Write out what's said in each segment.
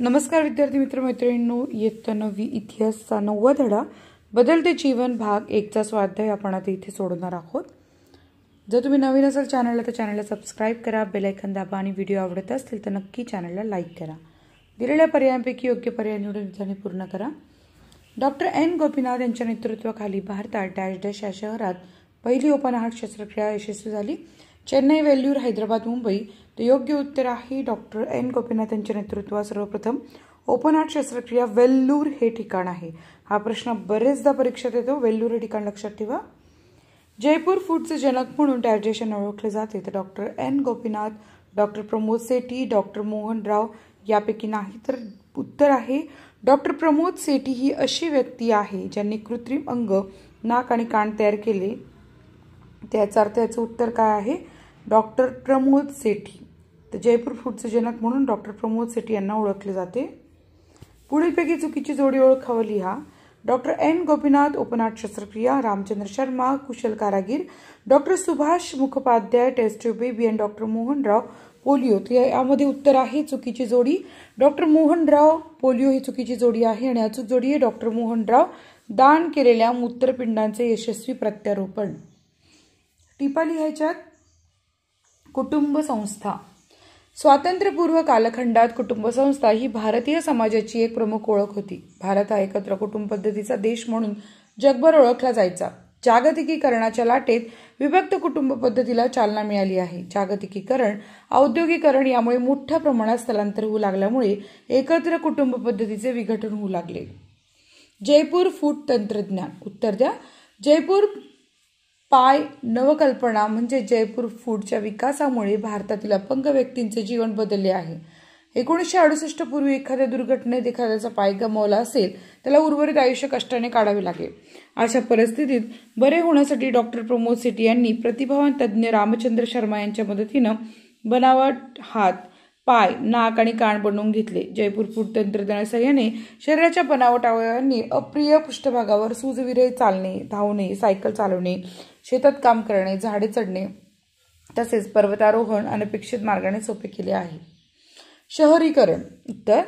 नमस्कार विद्यार्थी मित्र मैत्रिणींनो, इयत्ता 9वी इतिहासचा 9वा धडा बदलते जीवन भाग 1चा स्वाध्याय आपण आता इथे सोडवणार आहोत। जर तुम्ही नवीन असाल चॅनलला तर चॅनलला सबस्क्राइब करा, बेल आयकॉन दाबा आणि व्हिडिओ आवडत असतील तर नक्की चॅनलला लाईक करा। दिलेल्या पर्यायांपैकी योग्य पर्याय निवडून विधाने पूर्ण करा। डॉक्टर एन गोपीनाथ यांच्या नेतृत्वाखाली भारतात डॅश डॅश या शहरात पहिली ओपन हार्ट शस्त्रक्रिया यशस्वी झाली। चेन्नई, वेल्लूर, हैदराबाद, मुंबई। तर योग्य उत्तर आहे डॉक्टर एन गोपीनाथ यांच्या नेतृत्वात सर्वप्रथम ओपन हार्ट शस्त्रक्रिया वेल्लूर हे ठिकाण आहे। हा प्रश्न बरेचदा परीक्षेत येतो, वेल्लूर हे ठिकाण लक्षात ठेवा। जयपूर फूडचे जनक म्हणून डॅश यांना ओळखले जाते तर doctor N Gopinath, doctor Pramod Sethi, doctor Mohan Rao यापैकी नाही। तर उत्तर आहे डॉक्टर प्रमोद सेठी ही अशी व्यक्ती आहे ज्यांनी कृत्रिम अंग, नाक आणि कान तयार केले। त्याचा अर्थ याचं उत्तर काय आहे? डॉक्टर प्रमोद सेठी। तर जयपूर फूडचे जनक म्हणून डॉक्टर प्रमोद सेठी यांना ओळखले जाते। पुढीलपैकी चुकीची जोडी ओळखावं लिहा। Doctor N Gopinath open heart शस्त्रक्रिया, रामचंद्र शर्मा कुशल कारागीर, doctor Subhash Mukhopadhyay test tube baby आणि डॉक्टर मोहनराव पोलिओ। तर यामध्ये उत्तर आहे चुकीची जोडी डॉक्टर मोहनराव पोलिओ ही चुकीची जोडी आहे आणि अचूक जोडी आहे डॉक्टर मोहनराव दान केलेल्या मूत्रपिंडांचे यशस्वी प्रत्यारोपण। टिपा लिहायच्यात। कुटुंब संस्था। स्वातंत्र्यपूर्व कालखंडात कुटुंब संस्था ही भारतीय समाजाची एक प्रमुख ओळख होती। भारत हा एकत्र कुटुंब पद्धतीचा देश म्हणून जगभर ओळखला जायचा। जागतिकीकरणाच्या लाटेत विभक्त कुटुंब पद्धतीला चालना मिळाली आहे। जागतिकीकरण, औद्योगिकरण यामुळे मोठ्या प्रमाणात स्थलांतर होऊ लागल्यामुळे एकत्र कुटुंब पद्धतीचे विघटन होऊ लागले। जयपूर फूड तंत्रज्ञान। उत्तर द्या। जयपूर पाय नवकल्पना म्हणजे जयपूर फूडच्या विकासामुळे भारतातील अपंग व्यक्तींचे जीवन बदलले आहे। 1968 पूर्वी एखाद्या दुर्घटनेत एखाद्याचा पाय गमावला असेल त्याला उर्वरित आयुष्य कष्टाने काढावे लागेल। अशा परिस्थितीत बरे होण्यासाठी डॉक्टर प्रमोद सेठी यांनी प्रतिभावान तज्ज्ञ रामचंद्र शर्मा यांच्या मदतीनं बनावट हात, पाय, नाक आणि कान बनवून घेतले। जयपूर फूड तंत्रज्ञान सहाय्याने शरीराच्या बनावट अवयवांनी अप्रिय पृष्ठभागावर सूजविरहित चालणे, धावणे, सायकल चालवणे, शेतात काम करणे, झाडे चढणे तसेच पर्वतारोहण अनपेक्षित मार्गाने सोपे केले आहे। शहरीकरण। उत्तर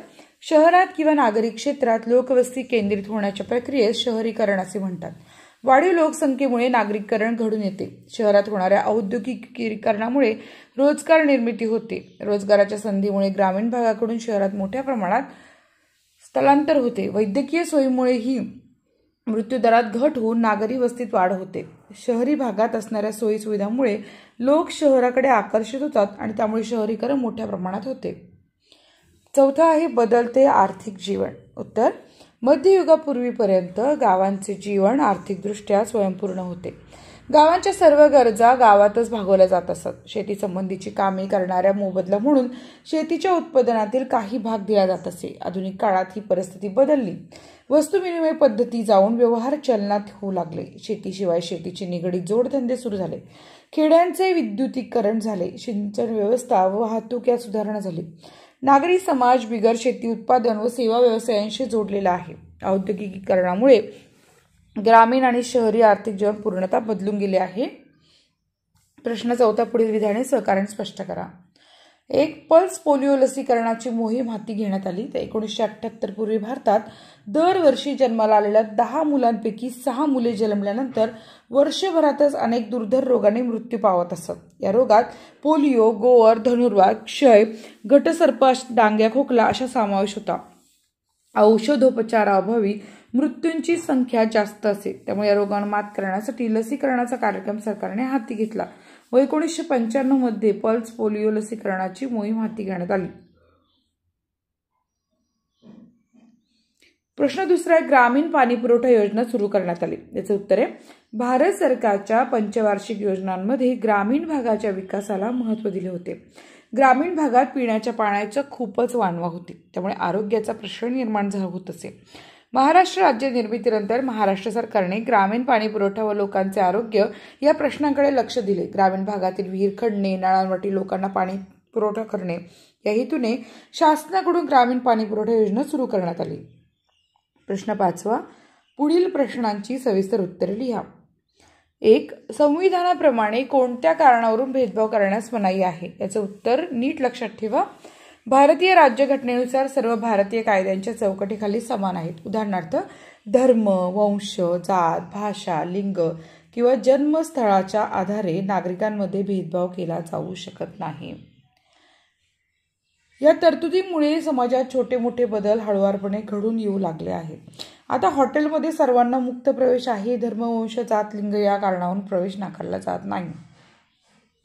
शहरात किंवा नागरिक क्षेत्रात लोकवस्ती केंद्रित होण्याच्या प्रक्रियेस शहरीकरण असे म्हणतात। वाढीव लोकसंख्येमुळे नागरिकरण घडून येते। शहरात होणाऱ्या औद्योगिकीकरणामुळे रोजगार निर्मिती होते। रोजगाराच्या संधीमुळे ग्रामीण भागाकडून शहरात मोठ्या प्रमाणात स्थलांतर होते। वैद्यकीय सोयीमुळेही मृत्यूदरात घट होऊन नागरी वस्तीत वाढ होते। शहरी भागात असणाऱ्या सोयी सुविधांमुळे लोक शहराकडे आकर्षित होतात आणि त्यामुळे शहरीकरण मोठ्या प्रमाणात होते। चौथा आहे बदलते आर्थिक जीवन। उत्तर मध्ययुगापूर्वीपर्यंत गावांचे जीवन आर्थिकदृष्ट्या स्वयंपूर्ण होते। गावांच्या सर्व गरजा गावातच भागवल्या जात असत। शेती संबंधीची कामे करणाऱ्या मोबदला म्हणून शेतीच्या उत्पादनातील काही भाग दिला जात असे। आधुनिक काळात ही परिस्थिती बदलली। वस्तू विनिमय पद्धती जाऊन व्यवहार चलनात होऊ लागले। शेतीशिवाय शेतीची निगडीत जोडधंदे सुरू झाले। खेड्यांचे विद्युतीकरण झाले। सिंचन व्यवस्था व वाहतूक यात सुधारणा झाली। नागरी समाज बिगर शेती उत्पादन व सेवा व्यवसायांशी जोडलेला आहे। औद्योगिकीकरणामुळे ग्रामीण आणि शहरी आर्थिक जीवन पूर्णतः बदलून गेले आहे। प्रश्न चौथा पुढील विधाने सहकार्याने स्पष्ट करा। एक पल्स पोलिओ लसीकरणाची मोहीम हाती घेण्यात आली। तर 1978 पूर्वी भारतात दरवर्षी जन्माला आलेल्या 10 मुलांपैकी 6 मुले जन्मल्यानंतर वर्षभरातच अनेक दुर्धर रोगाने मृत्यू पावत असत। या रोगात पोलिओ, गोवर, धनुर्वात, क्षय, घटसर्प, डांग्या, खोकला अशा समावेश होता। औषधोपचाराअभावी मृत्यूंची संख्या जास्त असे। त्यामुळे या रोगांवर मात करण्यासाठी लसीकरणाचा कार्यक्रम सरकारने हाती घेतला व 1995 मध्ये पल्स पोलिओ लसीकरणाची मोहीम हाती घेण्यात आली। प्रश्न दुसरा आहे ग्रामीण पाणी पुरवठा योजना सुरू करण्यात आली। याचे उत्तर आहे भारत सरकारच्या पंचवार्षिक योजनांमध्ये ग्रामीण भागाच्या विकासाला महत्त्व दिले होते। ग्रामीण भागात पिण्याच्या पाण्याची खूपच वानवा होती, त्यामुळे आरोग्याचा प्रश्न निर्माण होत असे। महाराष्ट्र राज्य निर्मितीनंतर महाराष्ट्र सरकारने ग्रामीण पाणी पुरवठा व लोकांचे आरोग्य या प्रश्नांकडे लक्ष दिले। ग्रामीण भागातील विहीर खणणे, नळांवाटी लोकांना पाणी पुरवठा करणे या हेतूने शासनाकडून ग्रामीण पाणी पुरवठा योजना सुरू करण्यात आली। प्रश्न पाचवा पुढील प्रश्नांची सविस्तर उत्तरे लिहा। 1. संविधानाप्रमाणे कोणत्या कारणावरून भेदभाव करण्यास मनाई आहे? याचे उत्तर नीट लक्षात ठेवा। भारतीय राज्यघटनेनुसार सर्व भारतीय कायद्यांच्या चौकटीखाली समान आहेत. उदाहरणार्थ धर्म, वंश, जात, भाषा, लिंग किंवा जन्मस्थळाच्या आधारे नागरिकांमध्ये भेदभाव केला जाऊ शकत नाही. या तरतुदीमुळे समाजात छोटे मोठे बदल हळूवारपणे घडून येऊ लागले आहेत. आता हॉटेलमध्ये सर्वांना मुक्त प्रवेश आहे. धर्म, वंश, जात, लिंग या कारणावरून प्रवेश नाकारला जात नाही.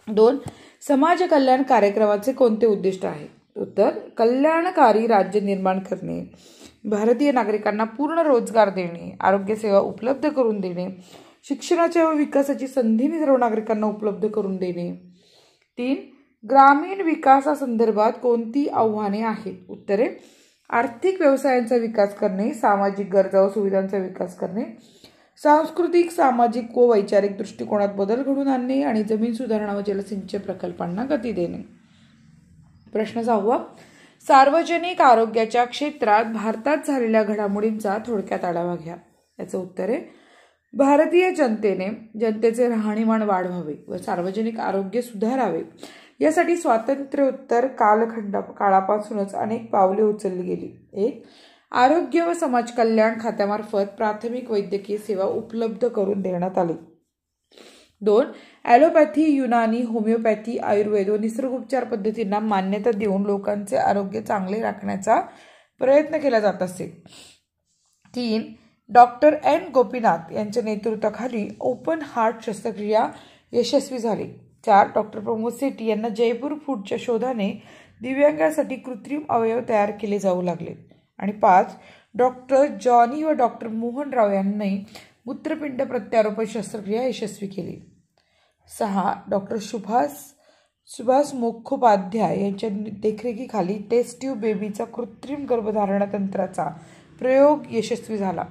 2. समाज कल्याण कार्यक्रमाचे कोणते उद्दिष्ट आहे? उत्तर: कल्याणकारी राज्य निर्माण करणे, भारतीय नागरिकांना पूर्ण रोजगार देणे, आरोग्य सेवा उपलब्ध करून देणे, शिक्षणाच्या व विकासाची संधी सर्व नागरिकांना उपलब्ध करून देणे. 3. ग्रामीण विकासासंदर्भात कोणती आव्हाने आहेत? उत्तरे: आर्थिक व्यवसायांचा विकास करणे, सामाजिक गरजा व सुविधांचा विकास करणे, सांस्कृतिक, सामाजिक व वैचारिक दृष्टिकोनात बदल घडवून आणणे आणि जमीन सुधारणा व जलसिंचन प्रकल्पांना गती देणे. प्रश्न 6. सार्वजनिक आरोग्याच्या क्षेत्रात भारतात झालेल्या घडामोडींचा थोडक्यात आढावा घ्या. याचं उत्तर आहे: भारतीय जनतेचे राहणीमान वाढवावे व सार्वजनिक आरोग्य सुधारावे यासाठी स्वातंत्र्योत्तर काळापासूनच अनेक पावले उचलली गेली. 1. आरोग्य व समाज कल्याण खात्यामार्फत प्राथमिक वैद्यकीय सेवा उपलब्ध करून देण्यात आली. 2. ॲलोपॅथी, युनानी, होमिओपॅथी, आयुर्वेद व निसर्गोपचार पद्धतींना मान्यता देऊन लोकांचे आरोग्य चांगले राखण्याचा प्रयत्न केला जात असे. 3. डॉक्टर एन गोपीनाथ यांच्या नेतृत्वाखाली ओपन हार्ट शस्त्रक्रिया यशस्वी झाली. 4. डॉक्टर प्रमोद सेठी यांना जयपूर फूडच्या शोधाने दिव्यांगांसाठी कृत्रिम अवयव तयार केले जाऊ लागले. आणि 5. डॉक्टर जॉनी व डॉक्टर मोहन राव यांनी मूत्रपिंड प्रत्यारोपण शस्त्रक्रिया यशस्वी केली. 6. डॉक्टर सुभाष मुखोपाध्याय यांच्या देखरेखीखाली टेस्ट ट्यूब बेबीचा कृत्रिम गर्भधारणा तंत्राचा प्रयोग यशस्वी झाला.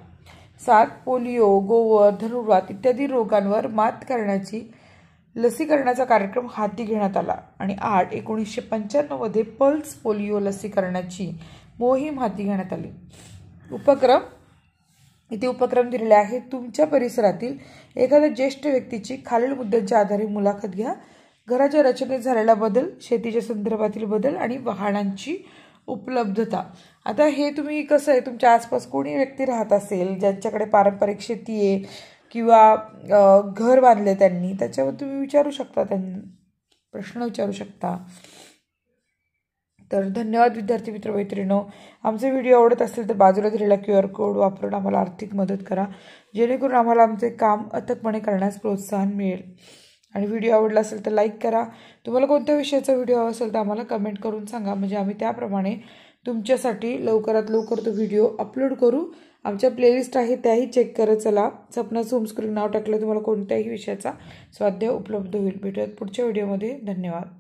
7. पोलिओ, गोवर, धनुर्वात इत्यादी रोगांवर मात करण्याची लसीकरणाचा कार्यक्रम हाती घेण्यात आला. आणि 8. 1995 मध्ये पल्स पोलिओ लसीकरणाची मोहीम हाती घेण्यात आली. उपक्रम दिलेले आहेत. तुमच्या परिसरातील एखाद्या ज्येष्ठ व्यक्तीची खालील मुद्द्यांच्या आधारे मुलाखत घ्या. घराच्या रचनेत झालेला बदल, शेतीच्या संदर्भातील बदल आणि वाहनांची उपलब्धता. आता हे तुम्ही कसं आहे, तुमच्या आसपास कोणी व्यक्ती राहत असेल ज्यांच्याकडे पारंपरिक शेती आहे किंवा घर बांधले त्यांनी, त्याच्यावर तुम्ही विचारू शकता, त्यांना प्रश्न विचारू शकता. तर धन्यवाद विद्यार्थी मित्र मैत्रिणींनो. आमचे व्हिडिओ आवडत असेल तर बाजूला दिलेला QR कोड वापरून आम्हाला आर्थिक मदत करा, जेणेकरून आम्हाला आमचे काम अथकपणे करण्यास प्रोत्साहन मिळेल. आणि व्हिडिओ आवडला असेल तर लाईक करा. तुम्हाला कोणत्या विषयाचा व्हिडिओ हवा असेल तर आम्हाला कमेंट करून सांगा, म्हणजे आम्ही त्याप्रमाणे तुमच्यासाठी लवकरात लवकर तो व्हिडिओ अपलोड करू. आमच्या प्लेलिस्ट आहे त्याही चेक करत चला. सपनाचं होमस्क्रीन नाव टाकलं तुम्हाला कोणत्याही विषयाचा स्वाध्याय उपलब्ध होईल. भेटूयात पुढच्या व्हिडिओमध्ये. धन्यवाद.